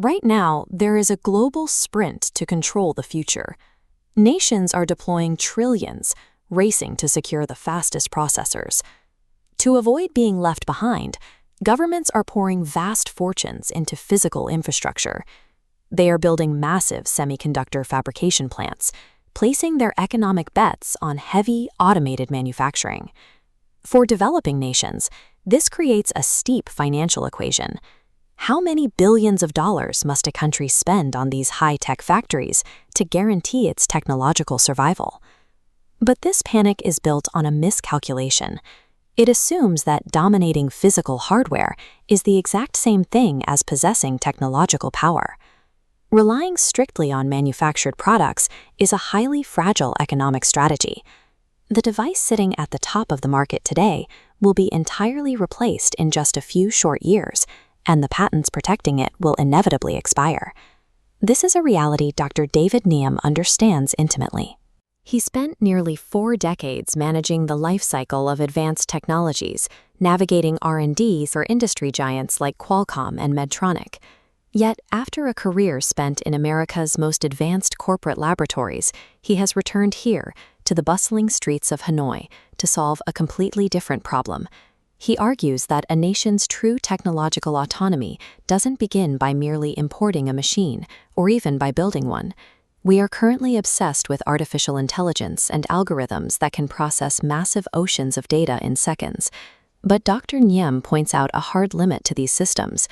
Right now, there is a global sprint to control the future. Nations are deploying trillions, racing to secure the fastest processors. To avoid being left behind, governments are pouring vast fortunes into physical infrastructure. They are building massive semiconductor fabrication plants, placing their economic bets on heavy, automated manufacturing. For developing nations, this creates a steep financial equation. How many billions of dollars must a country spend on these high-tech factories to guarantee its technological survival? But this panic is built on a miscalculation. It assumes that dominating physical hardware is the exact same thing as possessing technological power. Relying strictly on manufactured products is a highly fragile economic strategy. The device sitting at the top of the market today will be entirely replaced in just a few short years, and the patents protecting it will inevitably expire. This is a reality Dr. David Nghiem understands intimately. He spent nearly 4 decades managing the life cycle of advanced technologies, navigating R&D for industry giants like Qualcomm and Medtronic. Yet, after a career spent in America's most advanced corporate laboratories, he has returned here, to the bustling streets of Hanoi, to solve a completely different problem. He argues that a nation's true technological autonomy doesn't begin by merely importing a machine, or even by building one. We are currently obsessed with artificial intelligence and algorithms that can process massive oceans of data in seconds. But Dr. Nghiem points out a hard limit to these systems.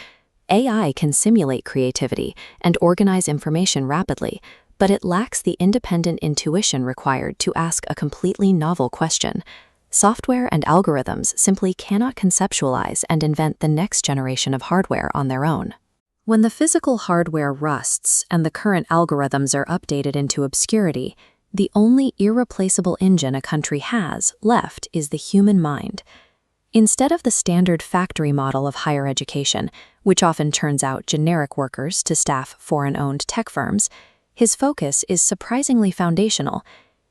AI can simulate creativity and organize information rapidly, but it lacks the independent intuition required to ask a completely novel question. Software and algorithms simply cannot conceptualize and invent the next generation of hardware on their own. When the physical hardware rusts and the current algorithms are updated into obscurity, the only irreplaceable engine a country has left is the human mind. Instead of the standard factory model of higher education, which often turns out generic workers to staff foreign-owned tech firms, his focus is surprisingly foundational.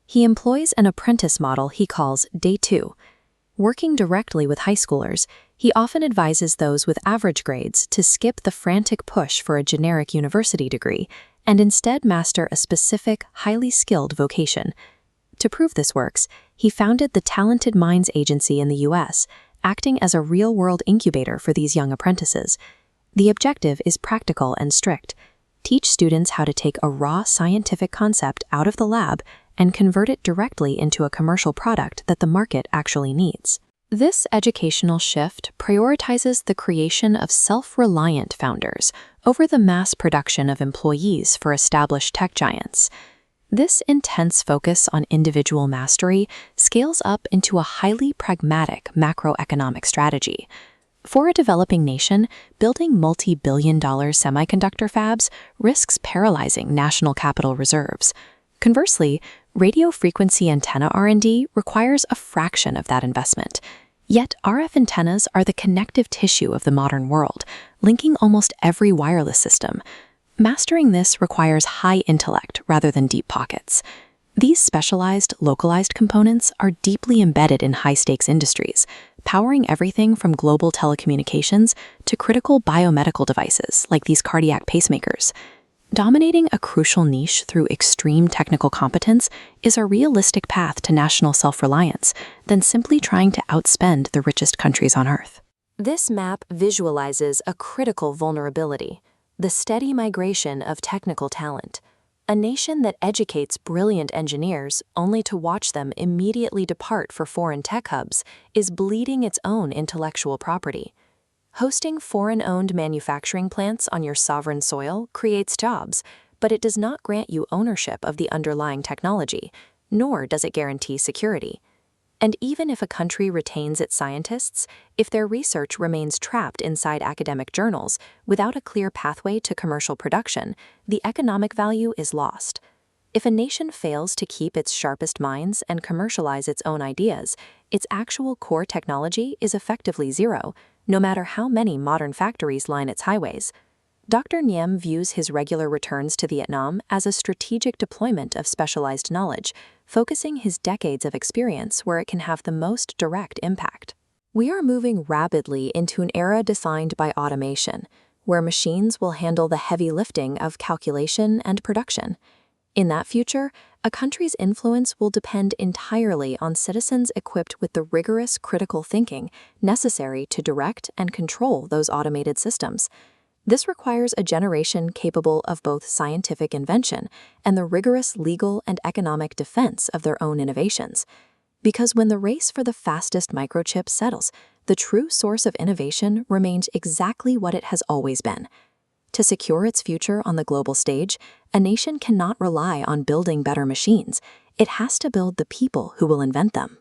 He employs an apprentice model he calls Day 2. Working directly with high schoolers, he often advises those with average grades to skip the frantic push for a generic university degree and instead master a specific, highly skilled vocation. To prove this works, he founded the Talented Minds Agency in the U.S., acting as a real-world incubator for these young apprentices. The objective is practical and strict. Teach students how to take a raw scientific concept out of the lab and convert it directly into a commercial product that the market actually needs. This educational shift prioritizes the creation of self-reliant founders over the mass production of employees for established tech giants. This intense focus on individual mastery scales up into a highly pragmatic macroeconomic strategy. For a developing nation, building multi-billion-dollar semiconductor fabs risks paralyzing national capital reserves. Conversely, radio frequency antenna R&D requires a fraction of that investment. Yet RF antennas are the connective tissue of the modern world, linking almost every wireless system. Mastering this requires high intellect rather than deep pockets. These specialized, localized components are deeply embedded in high-stakes industries, powering everything from global telecommunications to critical biomedical devices like these cardiac pacemakers. Dominating a crucial niche through extreme technical competence is a realistic path to national self-reliance than simply trying to outspend the richest countries on Earth. This map visualizes a critical vulnerability: the steady migration of technical talent. A nation that educates brilliant engineers only to watch them immediately depart for foreign tech hubs is bleeding its own intellectual property. Hosting foreign-owned manufacturing plants on your sovereign soil creates jobs, but it does not grant you ownership of the underlying technology, nor does it guarantee security. And even if a country retains its scientists, if their research remains trapped inside academic journals without a clear pathway to commercial production, the economic value is lost. If a nation fails to keep its sharpest minds and commercialize its own ideas, its actual core technology is effectively zero, no matter how many modern factories line its highways. Dr. Nghiem views his regular returns to Vietnam as a strategic deployment of specialized knowledge, focusing his decades of experience where it can have the most direct impact. We are moving rapidly into an era defined by automation. where machines will handle the heavy lifting of calculation and production. In that future, a country's influence will depend entirely on citizens equipped with the rigorous critical thinking necessary to direct and control those automated systems. This requires a generation capable of both scientific invention and the rigorous legal and economic defense of their own innovations. Because when the race for the fastest microchip settles, the true source of innovation remains exactly what it has always been. To secure its future on the global stage, a nation cannot rely on building better machines. It has to build the people who will invent them.